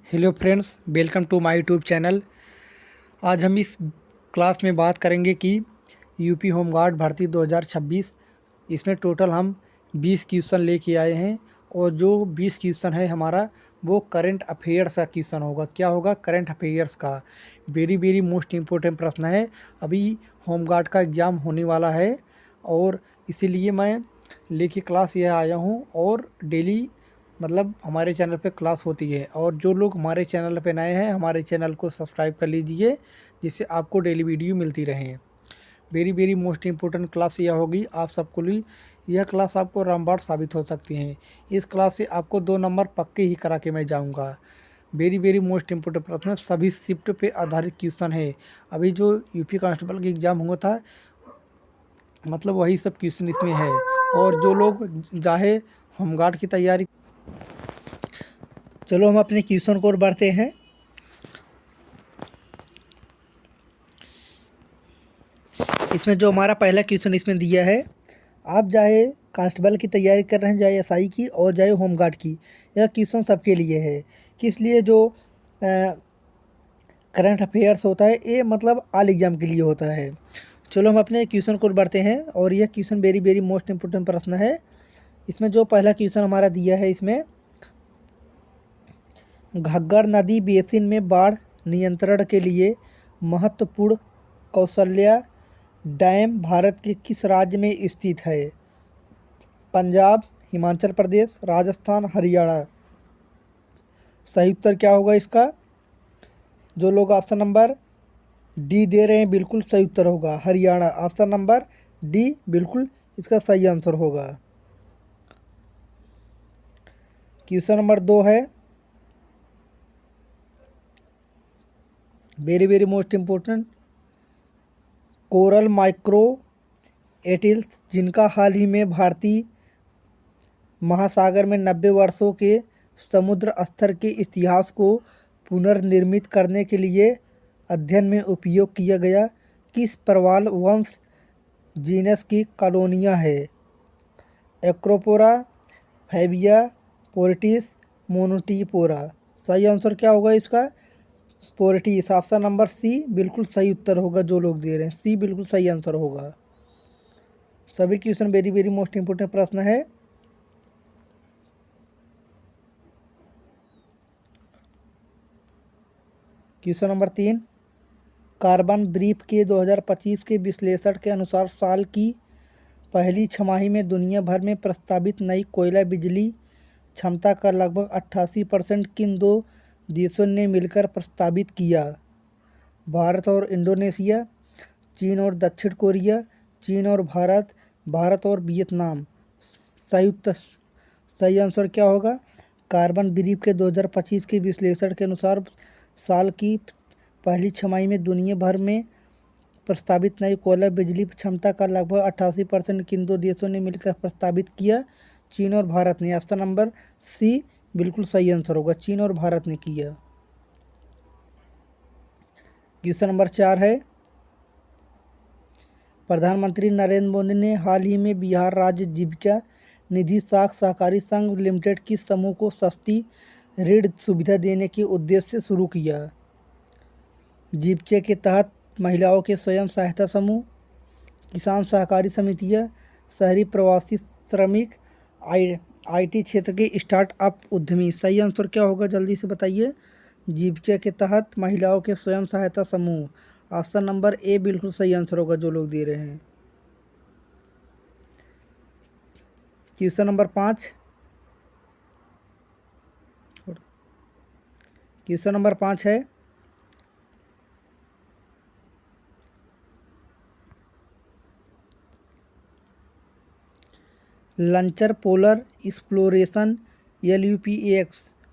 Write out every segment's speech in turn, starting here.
Hello friends, welcome to my YouTube channel. आज हम इस क्लास में बात करेंगे कि यूपी होमगार्ड भर्ती 2026। इसमें टोटल हम 20 क्वेश्चन लेके आए हैं और जो 20 क्वेश्चन है हमारा वो करंट अफेयर्स का क्वेश्चन होगा। क्या होगा? करंट अफेयर्स का वेरी वेरी मोस्ट इम्पोर्टेंट प्रश्न है। अभी होमगार्ड का एग्ज़ाम होने वाला है और इसीलिए मैं लेके क्लास यह आया हूँ। और डेली मतलब हमारे चैनल पे क्लास होती है। और जो लोग हमारे चैनल पे नए हैं, हमारे चैनल को सब्सक्राइब कर लीजिए जिससे आपको डेली वीडियो मिलती रहे। Very very most important class यह होगी आप सबको लिए। यह क्लास आपको रामबाण साबित हो सकती है। इस क्लास से आपको 2 नंबर पक्के ही करा के मैं जाऊँगा। वेरी वेरी मोस्ट इम्पोर्टेंट प्रश्न, सभी शिफ्ट पे आधारित क्वेश्चन है। अभी जो यूपी कांस्टेबल का एग्ज़ाम हुआ था मतलब वही सब क्वेश्चन इसमें है। और जो लोग चाहे होमगार्ड की तैयारी, चलो हम अपने क्वेश्चन को और बढ़ते हैं। इसमें जो हमारा पहला क्वेश्चन इसमें दिया है, आप चाहे कांस्टेबल की तैयारी कर रहे हैं, चाहे एसआई की और चाहे होमगार्ड की, यह क्वेश्चन सबके लिए है। किस लिए? जो करंट अफेयर्स होता है ये मतलब ऑल एग्जाम के लिए होता है। चलो हम अपने क्वेश्चन को बढ़ते हैं और यह question very very most important प्रश्न है। इसमें जो पहला क्वेश्चन हमारा दिया है, इसमें घग्गर नदी बेसिन में बाढ़ नियंत्रण के लिए महत्वपूर्ण कौशल्या डैम भारत के किस राज्य में स्थित है? पंजाब, हिमाचल प्रदेश, राजस्थान, हरियाणा। सही उत्तर क्या होगा इसका? जो लोग ऑप्शन नंबर डी दे रहे हैं बिल्कुल सही उत्तर होगा हरियाणा। ऑप्शन नंबर डी बिल्कुल इसका सही आंसर होगा। क्वेश्चन नंबर 2 है, very very most important, coral micro atolls जिनका हाल ही में भारतीय महासागर में 90 वर्षों के समुद्र स्तर के इतिहास को पुनर्निर्मित करने के लिए अध्ययन में उपयोग किया गया, किस प्रवाल वंश जीनस की कॉलोनियाँ है? एक्रोपोरा, फैबिया, पोर्टिस, मोनोटीपोरा। सही आंसर क्या होगा इसका? पोर्टिस। ऑप्शन नंबर सी बिल्कुल सही उत्तर होगा। जो लोग दे रहे हैं सी बिल्कुल सही आंसर होगा। सभी question very very most important प्रश्न है। क्वेश्चन नंबर 3, कार्बन ब्रीफ के 2025 के विश्लेषण के अनुसार साल की पहली छमाही में दुनिया भर में प्रस्तावित नई कोयला बिजली क्षमता का लगभग 88% किन दो देशों ने मिलकर प्रस्तावित किया? भारत और इंडोनेशिया, चीन और दक्षिण कोरिया, चीन और भारत, भारत और वियतनाम। सही उत्तर, सही आंसर क्या होगा? कार्बन ब्रीफ के 2025 के विश्लेषण के अनुसार साल की पहली छमाही में दुनिया भर में प्रस्तावित नई कोयला बिजली क्षमता का लगभग 88% किन दो देशों ने मिलकर प्रस्तावित किया? चीन और भारत ने। ऑप्शन नंबर सी बिल्कुल सही आंसर होगा, चीन और भारत ने किया। क्वेश्चन नंबर 4 है, प्रधानमंत्री नरेंद्र मोदी ने हाल ही में बिहार राज्य जीविका निधि साख सहकारी संघ लिमिटेड किस समूह को सस्ती ऋण सुविधा देने के उद्देश्य से शुरू किया? जीविका के तहत महिलाओं के स्वयं सहायता समूह, किसान सहकारी समितियां, शहरी प्रवासी श्रमिक, आईटी क्षेत्र के स्टार्टअप उद्यमी। सही आंसर क्या होगा जल्दी से बताइए? जीविका के तहत महिलाओं के स्वयं सहायता समूह। ऑप्शन नंबर ए बिल्कुल सही आंसर होगा जो लोग दे रहे हैं। क्वेश्चन नंबर 5, क्वेश्चन नंबर 5 है, लंचर पोलर एक्सप्लोरेशन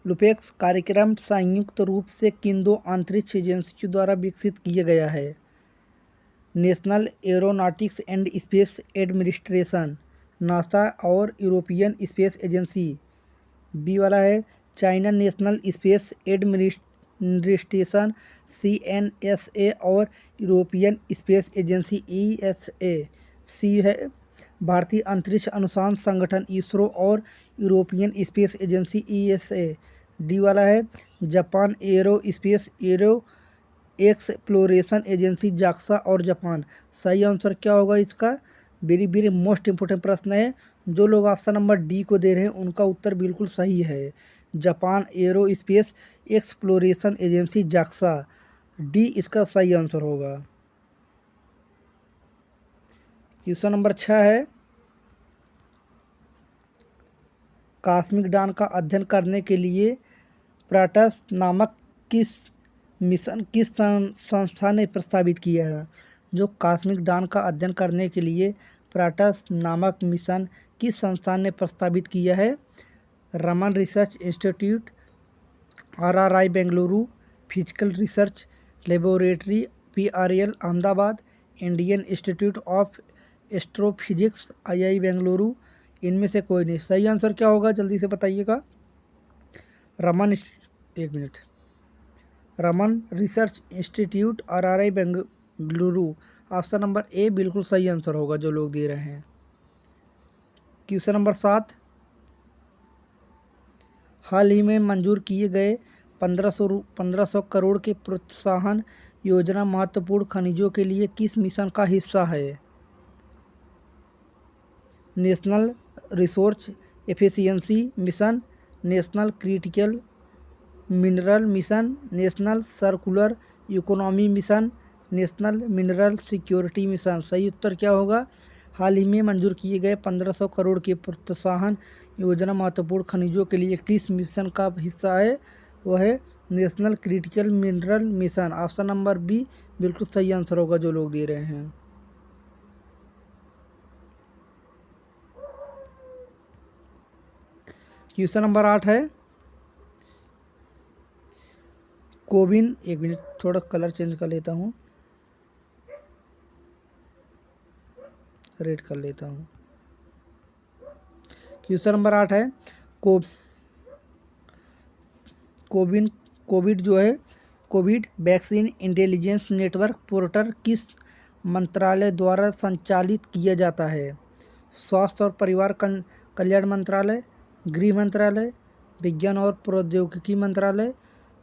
लुपेक्स कार्यक्रम संयुक्त रूप से किन दो अंतरिक्ष एजेंसियों द्वारा विकसित किया गया है? National aeronautics and space administration NASA और यूरोपियन स्पेस एजेंसी। बी वाला है China national space administration CNSA और यूरोपियन स्पेस एजेंसी ESA। सी है भारतीय अंतरिक्ष अनुसंधान संगठन इसरो और European space agency ESA। D वाला है Japan arrow space arrow exploration agency JAXA और जापान। सही आंसर क्या होगा इसका? वेरी वेरी मोस्ट इंपोर्टेंट प्रश्न है। जो लोग ऑप्शन नंबर डी को दे रहे हैं उनका उत्तर बिल्कुल सही है, Japan arrow space exploration agency JAXA. D इसका सही आंसर होगा। क्वेश्चन नंबर 6 है, कॉस्मिक डान का अध्ययन करने के लिए प्राटस नामक किस मिशन किस संस्था ने प्रस्तावित किया है? जो कॉस्मिक डान का अध्ययन करने के लिए प्राटस नामक मिशन किस संस्थान ने प्रस्तावित किया है? Raman research institute, RRI Bengaluru, physical research laboratory PRL Ahmedabad, Indian institute of astrophysics II Bengaluru. इनमें से कोई नहीं। सही आंसर क्या होगा जल्दी से बताइएगा। एक minute, Raman research institute RRI Bengaluru, option number A बिल्कुल सही आंसर होगा जो लोग दे रहे हैं। क्वेश्चन नंबर 7, हाल ही में मंजूर किए गए 1500 करोड़ के प्रोत्साहन योजना महत्वपूर्ण खनिजों के लिए किस मिशन का हिस्सा है? National resource efficiency mission, national critical mineral mission, national circular economy mission, national mineral security mission. सही उत्तर क्या होगा? हाल ही में मंजूर किए गए 1500 करोड़ की प्रोत्साहन योजना महत्वपूर्ण खनिजों के लिए किस मिशन का हिस्सा है? वह है national critical mineral mission. Option number B बिल्कुल सही आंसर होगा जो लोग दे रहे हैं। क्वेश्चन नंबर 8 है, कोविन, एक मिनट थोड़ा कलर चेंज कर लेता हूँ, रेड कर लेता हूँ। क्वेश्चन नंबर 8 है, कोविन कोविड जो है Covid vaccine intelligence network portal किस मंत्रालय द्वारा संचालित किया जाता है? स्वास्थ्य और परिवार कल्याण मंत्रालय, गृह मंत्रालय, विज्ञान और प्रौद्योगिकी मंत्रालय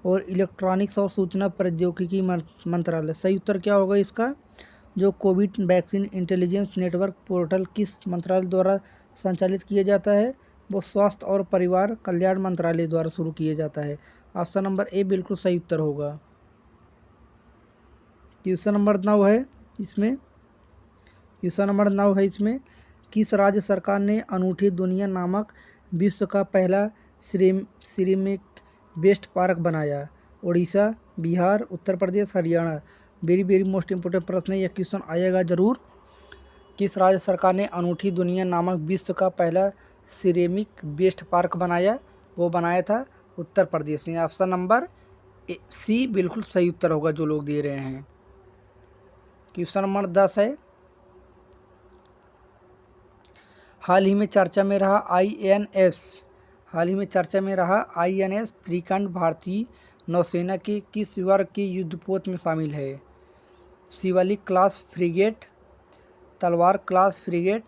और इलेक्ट्रॉनिक्स और सूचना प्रौद्योगिकी मंत्रालय। सही उत्तर क्या होगा इसका? जो Covid vaccine intelligence network portal किस मंत्रालय द्वारा संचालित किया जाता है? वो स्वास्थ्य और परिवार कल्याण मंत्रालय द्वारा शुरू किया जाता है। ऑप्शन नंबर ए बिल्कुल सही उत्तर होगा। क्वेश्चन नंबर 9 है इसमें किस राज्य सरकार ने अनूठी दुनिया नामक विश्व का पहला सिरेमिक वेस्ट पार्क बनाया? Orissa, Bihar, Uttar Pradesh, Haryana. Very very most important प्रश्न है, यह क्वेश्चन आएगा ज़रूर। किस राज्य सरकार ने अनूठी दुनिया नामक विश्व का पहला सिरेमिक वेस्ट पार्क बनाया? वो बनाया था उत्तर प्रदेश में। ऑप्शन नंबर सी बिल्कुल सही उत्तर होगा जो लोग दे रहे हैं। क्वेश्चन नंबर 10 है, हाल ही में चर्चा में रहा INS त्रिकंड भारतीय नौसेना के किस वर्ग के युद्धपोत में शामिल है? शिवालिक क्लास फ्रिगेट, तलवार class frigate,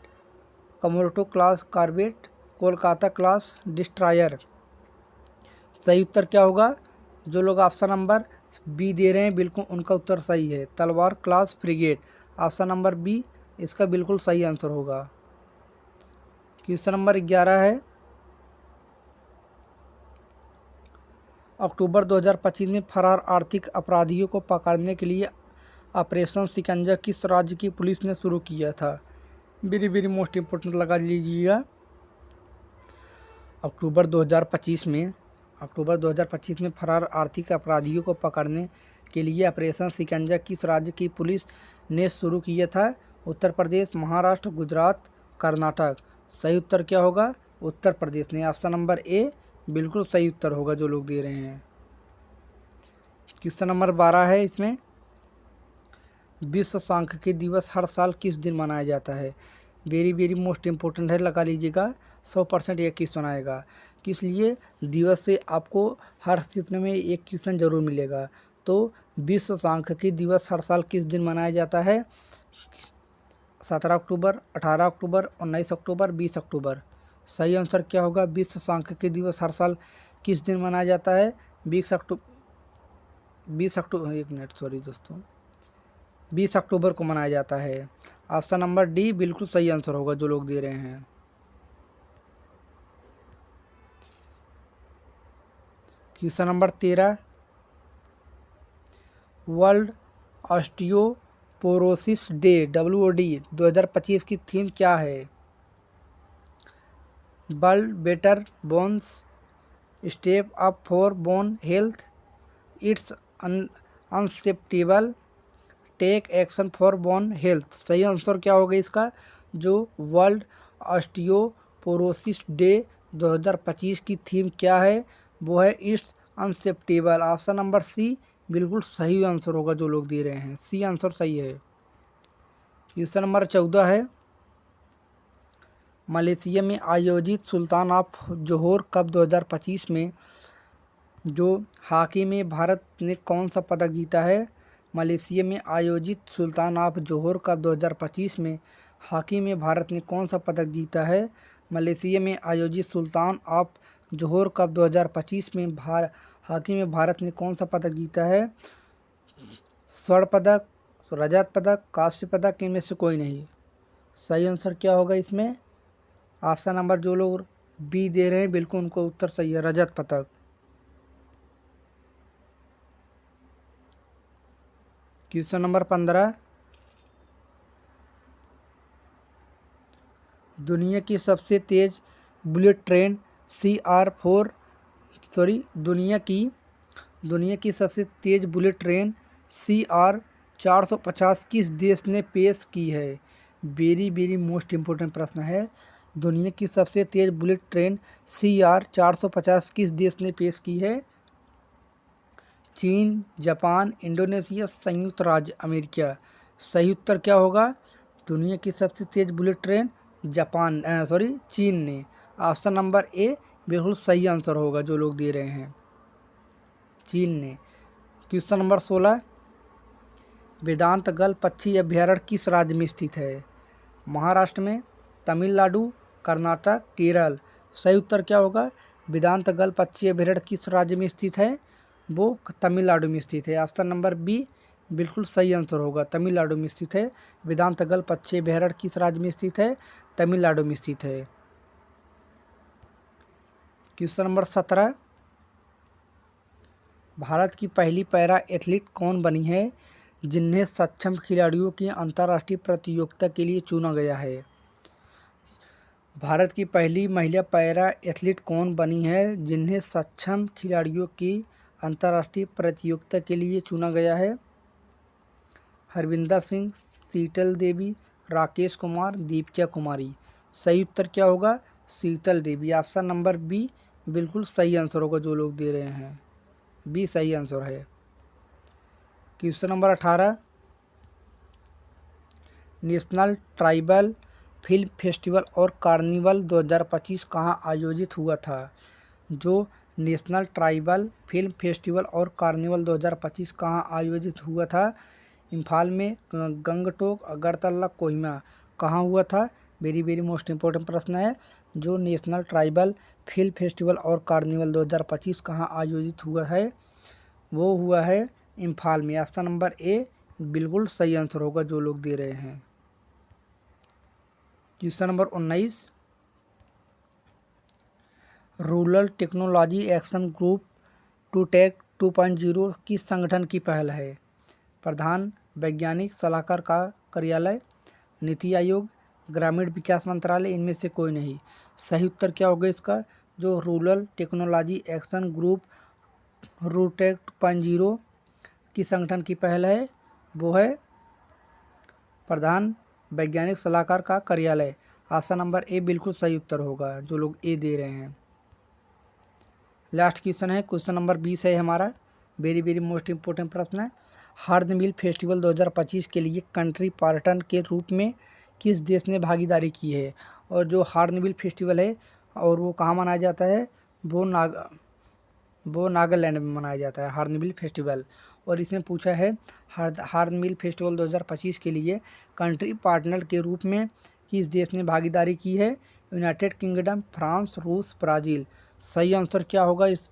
commodore class corvette, Kolkata class destroyer. सही उत्तर क्या होगा? जो लोग ऑप्शन नंबर बी दे रहे हैं बिल्कुल उनका उत्तर सही है, Talwar class frigate. Option number B इसका बिल्कुल सही आंसर होगा। क्वेश्चन नंबर 11 है, अक्टूबर 2025 में फरार आर्थिक अपराधियों को पकड़ने के लिए ऑपरेशन शिकंजा किस राज्य की पुलिस ने शुरू किया था? वेरी वेरी मोस्ट इम्पोर्टेंट लगा लीजिएगा। अक्टूबर 2025 में फरार आर्थिक अपराधियों को पकड़ने के लिए ऑपरेशन शिकंजा किस राज्य की पुलिस ने शुरू किया था? उत्तर प्रदेश, महाराष्ट्र, गुजरात, कर्नाटक। सही उत्तर क्या होगा? उत्तर प्रदेश ने। ऑप्शन नंबर ए बिल्कुल सही उत्तर होगा जो लोग दे रहे हैं। क्वेश्चन नंबर 12 है, इसमें विश्व सांख्यिकी दिवस हर साल किस दिन मनाया जाता है? वेरी वेरी मोस्ट इम्पोर्टेंट है, लगा लीजिएगा। 100% ये क्वेश्चन आएगा। किस लिए दिवस से आपको हर शिफ्ट में एक क्वेश्चन जरूर मिलेगा। तो विश्व सांख्यिकी दिवस हर साल किस दिन मनाया जाता है? 17 अक्टूबर, 18 अक्टूबर, 19 अक्टूबर, 20 अक्टूबर। सही आंसर क्या होगा? विश्व सांख्यिकी दिवस हर साल किस दिन मनाया जाता है? 20 अक्टूबर 20 अक्टूबर को मनाया जाता है। ऑप्शन नंबर डी बिल्कुल सही आंसर होगा जो लोग दे रहे हैं। Question number 13, world osteoporosis day WOD 2025 की थीम क्या है? Build better bones, step up for bone health, it's unacceptable, take action for bone health. सही आंसर क्या होगा इसका? जो वर्ल्ड ऑस्टियोपोरोसिस डे 2025 की थीम क्या है? वो है इट्स अनसेप्टेबल। ऑप्शन नंबर सी बिल्कुल सही आंसर होगा जो लोग दे रहे हैं। सी आंसर सही है। क्वेश्चन नंबर 14 है, मलेशिया में आयोजित सुल्तान ऑफ जोहोर कप 2025 में जो हॉकी में भारत ने कौन सा पदक जीता है? मलेशिया में आयोजित सुल्तान ऑफ जोहोर कप 2025 में हॉकी में भारत ने कौन सा पदक जीता है? मलेशिया में आयोजित सुल्तान ऑफ जोहोर कप 2025 में हॉकी में भारत ने कौन सा पदक जीता है? स्वर्ण पदक, रजत पदक, कांस्य पदक, इनमें से कोई नहीं। सही आंसर क्या होगा इसमें? ऑप्शन नंबर जो लोग बी दे रहे हैं बिल्कुल उनको उत्तर सही है, रजत पदक। क्वेश्चन नंबर 15, दुनिया की सबसे तेज बुलेट ट्रेन दुनिया की सबसे तेज बुलेट ट्रेन CR 450 किस देश ने पेश की है? वेरी मोस्ट इम्पोर्टेंट प्रश्न है। दुनिया की सबसे तेज बुलेट ट्रेन CR 450 किस देश ने पेश की है? चीन, जापान, इंडोनेशिया, संयुक्त राज्य अमेरिका। सही उत्तर क्या होगा? दुनिया की सबसे तेज बुलेट ट्रेन चीन ने। ऑप्शन नंबर ए बिल्कुल सही आंसर होगा जो लोग दे रहे हैं, चीन ने। क्वेश्चन नंबर 16, वेदांतगल पक्षी अभ्यारण्य किस राज्य में स्थित है? महाराष्ट्र में, तमिलनाडु, कर्नाटक, केरल। सही उत्तर क्या होगा? वेदांतगल पक्षी अभ्यारण्य किस राज्य में स्थित है? वो तमिलनाडु में स्थित है। ऑप्शन नंबर बी बिल्कुल सही आंसर होगा, तमिलनाडु में स्थित है। वेदांतगल पक्षी अभ्यारण्य किस राज्य में स्थित है? तमिलनाडु में स्थित है। क्वेश्चन नंबर 17, भारत की पहली पैरा एथलीट कौन बनी है जिन्हें सक्षम खिलाड़ियों की अंतर्राष्ट्रीय प्रतियोगिता के लिए चुना गया है? भारत की पहली महिला पैरा एथलीट कौन बनी है जिन्हें सक्षम खिलाड़ियों की अंतर्राष्ट्रीय प्रतियोगिता के लिए चुना गया है? हरविंदर सिंह, शीतल देवी, राकेश कुमार, दीपिका कुमारी। सही उत्तर क्या होगा? शीतल देवी। ऑप्शन नंबर बी बिल्कुल सही आंसर होगा जो लोग दे रहे हैं, बी सही आंसर है। Question number 18, national tribal film festival और कार्निवल 2025 कहाँ आयोजित हुआ था? जो नेशनल ट्राइबल फिल्म फेस्टिवल और कार्निवल 2025 कहाँ आयोजित हुआ था? इम्फाल में, गंगटोक, अगरतला, कोहिमा। कहाँ हुआ था? वेरी मोस्ट इम्पोर्टेंट प्रश्न है। जो नेशनल ट्राइबल फिल्म फेस्टिवल और कार्निवल 2025 कहाँ आयोजित हुआ है? वो हुआ है इम्फाल में। ऑप्शन नंबर ए बिल्कुल सही आंसर होगा जो लोग दे रहे हैं। Question number 19, rural technology action group to tech 2.0 किस संगठन की पहल है? प्रधान वैज्ञानिक सलाहकार का कार्यालय, नीति आयोग, ग्रामीण विकास मंत्रालय, इनमें से कोई नहीं। सही उत्तर क्या होगा इसका? जो रूरल टेक्नोलॉजी एक्शन ग्रुप रूटेक 2.0 की संगठन की पहल है वो है प्रधान वैज्ञानिक सलाहकार का कार्यालय। ऑप्शन नंबर ए बिल्कुल सही उत्तर होगा जो लोग ए दे रहे हैं। लास्ट क्वेश्चन है, क्वेश्चन नंबर 20 है हमारा। वेरी मोस्ट इम्पोर्टेंट प्रश्न है। हार्नबिल फेस्टिवल 2025 के लिए कंट्री पार्टनर के रूप में किस देश ने भागीदारी की है? और जो हार्नबिल फेस्टिवल है और वो कहाँ मनाया जाता है? वो नागालैंड में मनाया जाता है हार्नबिल फेस्टिवल। और इसमें पूछा है हार्नबिल फेस्टिवल 2025 के लिए कंट्री पार्टनर के रूप में किस देश ने भागीदारी की है? यूनाइटेड किंगडम, फ्रांस, रूस, ब्राज़ील। सही आंसर क्या होगा? इस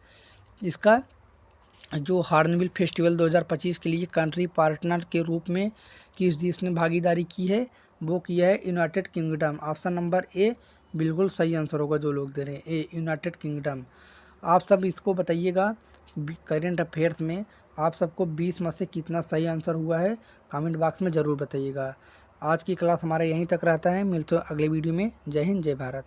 इसका जो हॉर्नबिल फेस्टिवल 2025 के लिए कंट्री पार्टनर के रूप में किस देश ने भागीदारी की है, वो किया है United kingdom. Option number A बिल्कुल सही आंसर होगा जो लोग दे रहे हैं, ए यूनाइटेड किंगडम। आप सब इसको बताइएगा करेंट अफेयर्स में आप सबको 20 में से कितना सही आंसर हुआ है, कमेंट बॉक्स में ज़रूर बताइएगा। आज की क्लास हमारा यहीं तक रहता है, मिलते हैं अगले वीडियो में। जय हिंद, जय भारत।